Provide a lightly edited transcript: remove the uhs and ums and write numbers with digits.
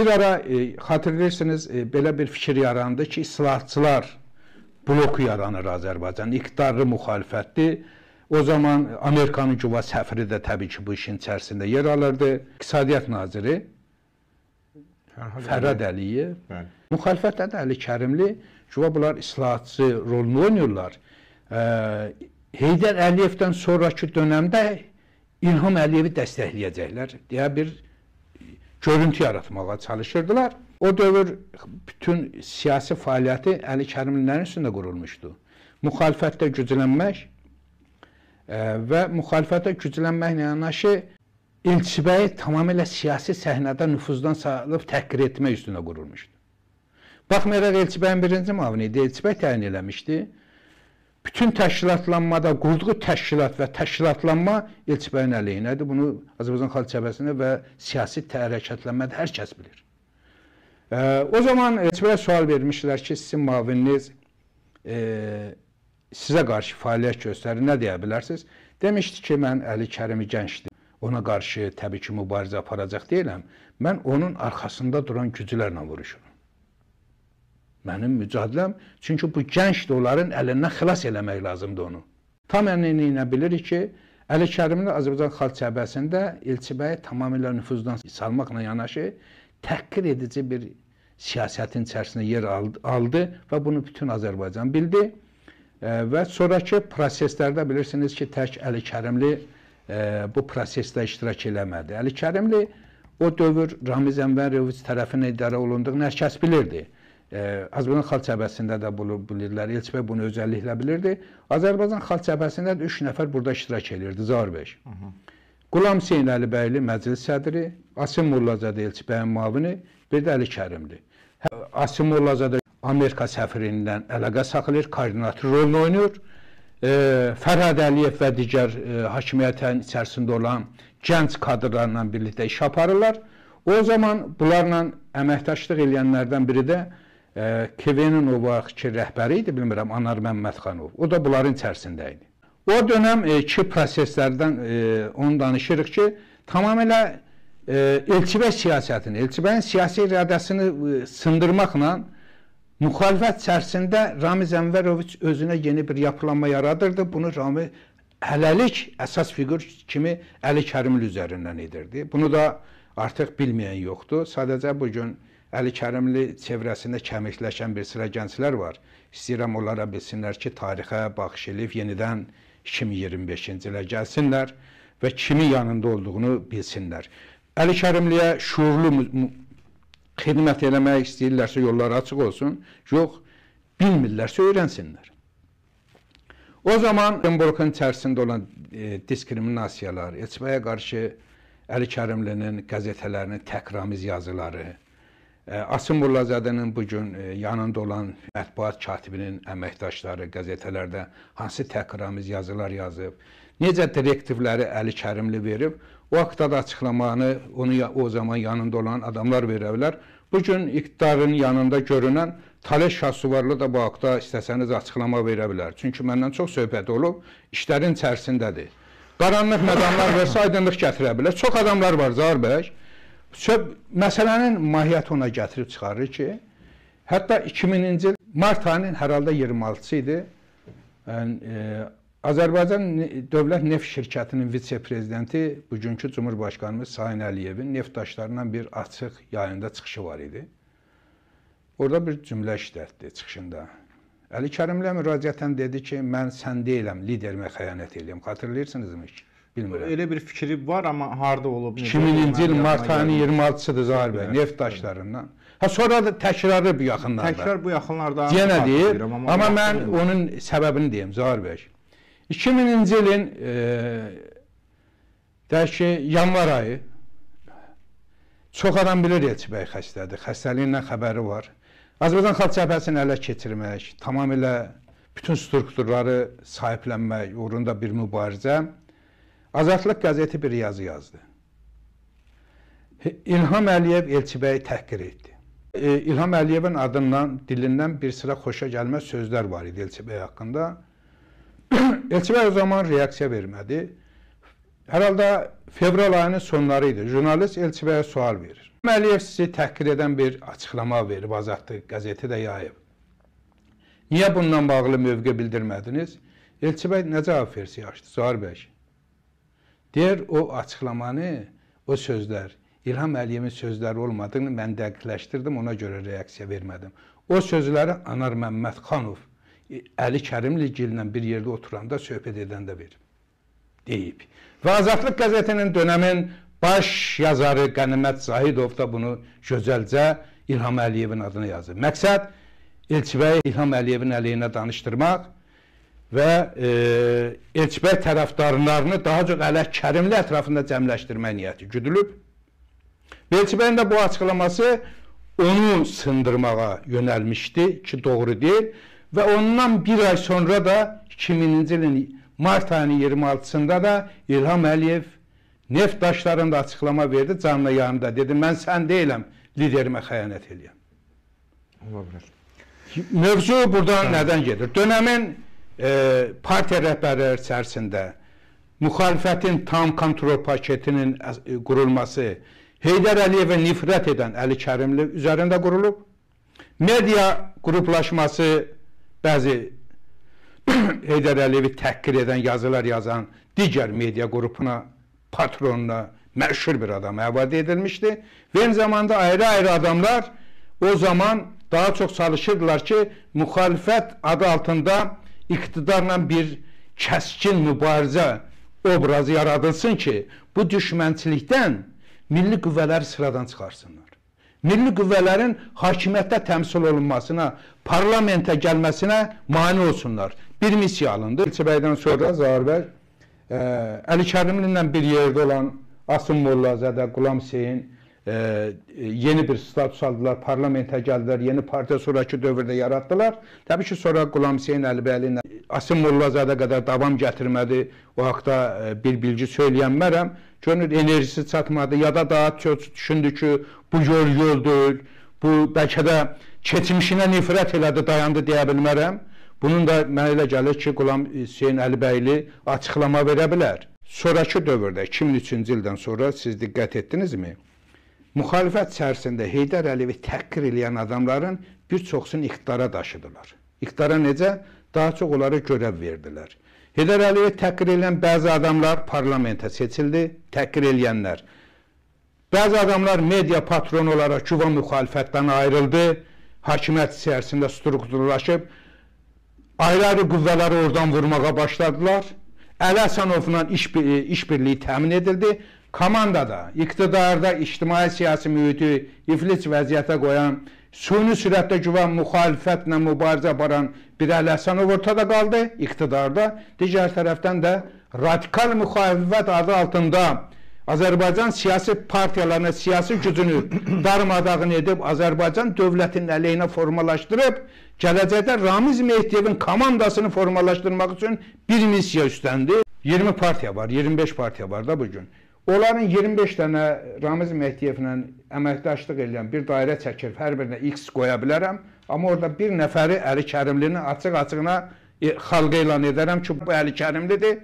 Bir ara xatırlayırsınız, belə bir fikir yarandı ki, islahatçılar bloku yaranır Azərbaycan, iqtidarlı müxalifətdir. O zaman Amerikanın Cuva səfiri də təbii ki, bu işin içərisində yer alırdı. İqtisadiyyat naziri Fərhad Əliyev, müxalifətdə də Əli Kərimli, Cuva bunlar islahatçı rolunu oynayırlar. Heydər Əliyevdən sonraki dönəmdə İlham Əliyevi dəstəkləyəcəklər deyə bir görüntü yaratmağa çalışırdılar. O dövr bütün siyasi fəaliyyəti Əli Kərimlilərin üstündə qurulmuşdu. Müxalifətdə güclənmək və müxalifətdə güclənməklə yanaşı Elçibəyi tamamilə siyasi səhnədə nüfuzdan salıb təhqir etmək üstünə qurulmuşdu. Baxmayaraq Elçibəyin birinci müavini idi, Elçibəy təyin eləmişdi. Bütün təşkilatlanmada, qurduğu təşkilat və təşkilatlanma Elçibəyin əleyhinədir. Bunu Azərbaycan Xalq Cəbhəsində və siyasi hərəkətlənmədə hər kəs bilir. O zaman Elçibəyə sual vermişlər ki, sizin müavininiz sizə qarşı fəaliyyət göstərir, nə deyə bilərsiniz? Demişdi ki, mən Əli Kərimi gəncdir. Ona qarşı təbii ki, mübarizə aparacaq deyiləm. Mən onun arxasında duran güclərlə vuruşurum. Mənim mücadiləm, çünki bu gənc də onların əlindən xilas eləmək lazımdır onu. Tam əminliklə bilirik ki, Əli Kərimli Azərbaycan Xalq Cəbhəsində Elçibəyi tamamilə nüfuzdan salmaqla yanaşı təhqir edici bir siyasətin içərisində yer aldı və bunu bütün Azərbaycan bildi. Və sonraki proseslərdə bilirsiniz ki, tək Əli Kərimli bu prosesdə iştirak eləmədi. Əli Kərimli o dövr Ramiz Ənvəroviç tərəfindən idarə olunduğunu hər kəs bilirdi. Azərbaycan Xalq Cəbhəsində də bilirlər, Elçibəy bunu özəlliklə bilirdi. Azərbaycan Xalq Cəbhəsində də 3 nəfər burada iştirak edirdi, Zahir bəy. Qulam Hüseyn Əlibəyli məclis sədri, Asim Mollazadə Elçibəyin müavini, bir də Əli Kərimli. Asim Mollazadə Amerika səfirindən əlaqə saxlayır, koordinator rolunu oynayır. Fərhad Əliyev və digər hakimiyyətin içərisində olan gənc kadrlarla birlikdə iş aparırlar. O zaman bunlarla əməkdaşlıq edənlərdən biri də KVN-in o vaxtki rəhbəri idi, bilmirəm, Anar Məmmədxanov. O da bunların içərisində idi. O dönəm iki proseslərdən onu danışırıq ki, tamamilə Elçibəy siyasətini, Elçibəyin siyasi iradəsini sındırmaqla müxalifət içərisində Ramiz Ənvəroviç özünə yeni bir yapılanma yaradırdı. Bunu Ramiz hələlik əsas fiqur kimi Əli Kərimli üzərindən edirdi. Bunu da artıq bilməyən yoxdur. Sadəcə bugün Əli Kərimli çevrəsində kəmikləşən bir sıra gənclər var. İstəyirəm onlara bilsinlər ki, tarixə baxış edib yenidən 2025-ci ilə gəlsinlər və kimin yanında olduğunu bilsinlər. Əli Kərimliyə şuurlu xidmət eləmək istəyirlərsə yolları açıq olsun. Yox, bilmirlərsə öyrənsinlər. O zaman Blokun içərisində olan diskriminasiyalar, Elçibəyə qarşı Əli Kərimlinin qəzetələrinin təkramiz yazıları, Asim Mollazadənin bugün yanında olan mətbuat katibinin əməkdaşları qəzetələrdə hansı təkramiz yazılar yazıb, necə direktivləri Əli Kərimli verib, o haqda da açıqlamanı onu o zaman yanında olan adamlar verə bilər. Bugün iqtidarın yanında görünən Taleh Şahsuvarlı da bu haqda istəsəniz açıqlama verə bilər. Çünki məndən çox söhbət olub, işlərin içərisindədir. Qaranlıq mədanlar versə aydınlıq gətirə bilər. Çox adamlar var, Zahir bəy. Məsələnin mahiyyəti ona gətirib çıxarır ki, hətta 2000-ci il mart ayının hər halda 26-sı idi. Azərbaycan Dövlət Neft Şirkətinin vitse-prezidenti, bugünkü Cumhurbaşqanımız Sayın Əliyevin neft daşlarından bir açıq yayında çıxışı var idi. Orada bir cümlə işlətdi çıxışında. Əli Kərimliyə müraciətən dedi ki, mən sən deyiləm, liderimə xəyanət edeyim. Xatırlayırsınızmı ki? Bilmirəm. Elə bir fikri var, amma harda olub? 2000-ci il mart ayının 26-sıdır Zahir bəy, neft daşlarından. Sonra da təkrarı bu yaxınlarda. Təkrar bu yaxınlarda. Yenə deyir, amma mən onun səbəbini deyim Zahir bəy. 2000-ci ilin deyək ki, yanvar ayı çox adam bilir Elçibəy xəstədir, xəstəliyindən xəbəri var. Azərbaycan Xalq Cəbhəsini ələ keçirmək, tamamilə bütün strukturları sahiblənmək uğrunda bir mübarizə. Azadlıq qəzeti bir yazı yazdı. İlham Əliyev Elçibəyi təhqir etdi. İlham Əliyevin adından, dilindən bir sıra xoşa gəlməz sözlər var idi Elçibəy haqqında. Elçibəy o zaman reaksiya vermədi. Hər halda fevral ayının sonları idi. Jurnalist Elçibəyə sual verir. Əliyev sizi təhqir edən bir açıqlama verib, Azadlıq qəzeti də yayıb. Niyə bununla bağlı mövqe bildirmədiniz? Elçi bəy nə cavab versə yaxşıdır, Zuhar bəy? Deyir, o açıqlamanı, o sözlər, İlham Əliyevin sözləri olmadığını mən dəqiqləşdirdim, ona görə reaksiya vermədim. O sözləri Anar Məmmədxanov, Əli Kərimligillə bir yerdə oturanda, söhbət edəndə verib, deyib. Və Azadlıq qəzetinin dönəmin baş yazarı Qənimət Zahidov da bunu gözəlcə İlham Əliyevin adını yazır. Məqsəd, Elçi bəy İlham Əliyevin əleyhinə danışdırmaq və Elçi bəy tərəfdarlarını daha çox Əli Kərimli ətrafında cəmləşdirmək niyyəti güdülüb. Elçi bəyin də bu açıqlaması onu sındırmağa yönəlmişdi ki, doğru deyil. Və ondan bir ay sonra da 2000-ci ilin mart ayının 26-sında da İlham Əliyev neft daşlarında açıqlama verdi, canlı yanında. Dedi, mən sən deyiləm, liderimə xəyanət eləyəm. Ola bilər. Mövzu buradan nədən gedir? Dönəmin partiya rəhbərləri içərisində müxalifətin tam kontrol paketinin qurulması, Heydər Əliyevə nifrət edən Əli Kərimli üzərində qurulub. Media qruplaşması, bəzi Heydər Əliyevi təhqir edən yazılar yazan digər media qrupuna, patronuna, məşhur bir adama həvalə edilmişdi. Və eyni zamanda ayrı-ayrı adamlar o zaman daha çox çalışırdılar ki, müxalifət adı altında iqtidarla bir kəskin mübarizə obrazı yaradılsın ki, bu düşmənçilikdən milli qüvvələri sıradan çıxarsınlar. Milli qüvvələrin hakimiyyətdə təmsil olunmasına, parlamentə gəlməsinə mane olsunlar. Bir missiya alındı. Elçi bəydən sonra Zahar bəy, Əli Kərimli ilə bir yerdə olan Asım Mollazadə, Qulam Hüseyin yeni bir status aldılar, parlamentə gəldilər, yeni partiya sonraki dövrdə yaratdılar. Təbii ki, sonra Qulam Hüseyin Əlibəyli ilə Asım Mollazadə qədər davam gətirmədi. O haqda bir bilgi söyləyənmərəm. Görünür, enerjisi çatmadı ya da daha çox düşündü ki, bu yol deyil, bu bəlkə də keçmişinə nifrət elədi, dayandı deyə bilmərəm. Bunun da mənə elə gəlir ki, Qulam Hüseyin Əlibəyli açıqlama verə bilər. Sonraki dövrdə, 2003-cü ildən sonra siz diqqət etdinizmi? Müxalifət içərisində Heydər Əliyevi təhqir edən adamların bir çoxsunu iqtidara daşıdılar. İqtidara necə? Daha çox onlara görəv verdilər. Heydər Əliyevi təhqir edən bəzi adamlar parlamentə seçildi, təhqir eləyənlər. Bəzi adamlar media patronu olaraq güva müxalifətdən ayrıldı, hakimiyyət içərisində strukturlaşıb, ayrı-ayrı qüvvələri oradan vurmağa başladılar. Əli Həsənovla işbirliyi təmin edildi. Komandada, iqtidarda ictimai siyasi mühiti iflic vəziyyətə qoyan, suni sürətdə güva müxalifətlə mübarizə aparan bir Əli Həsənov ortada qaldı, iqtidarda. Digər tərəfdən də radikal müxalifət adı altında Azərbaycan siyasi partiyalarına siyasi gücünü darmadağın edib, Azərbaycan dövlətinin əleyhinə formalaşdırıb, gələcəkdə Ramiz Mehdiyevin komandasını formalaşdırmaq üçün bir missiya üstləndi. 20 partiya var, 25 partiya var da bugün. Onların 25 dənə Ramiz Mehdiyevlə əməkdaşlıq edən bir dairə çəkir, hər birinə X qoya bilərəm. Amma orada bir nəfəri Əli Kərimlini açıq-açığına xalqa elan edərəm ki, bu Əli Kərimlidir.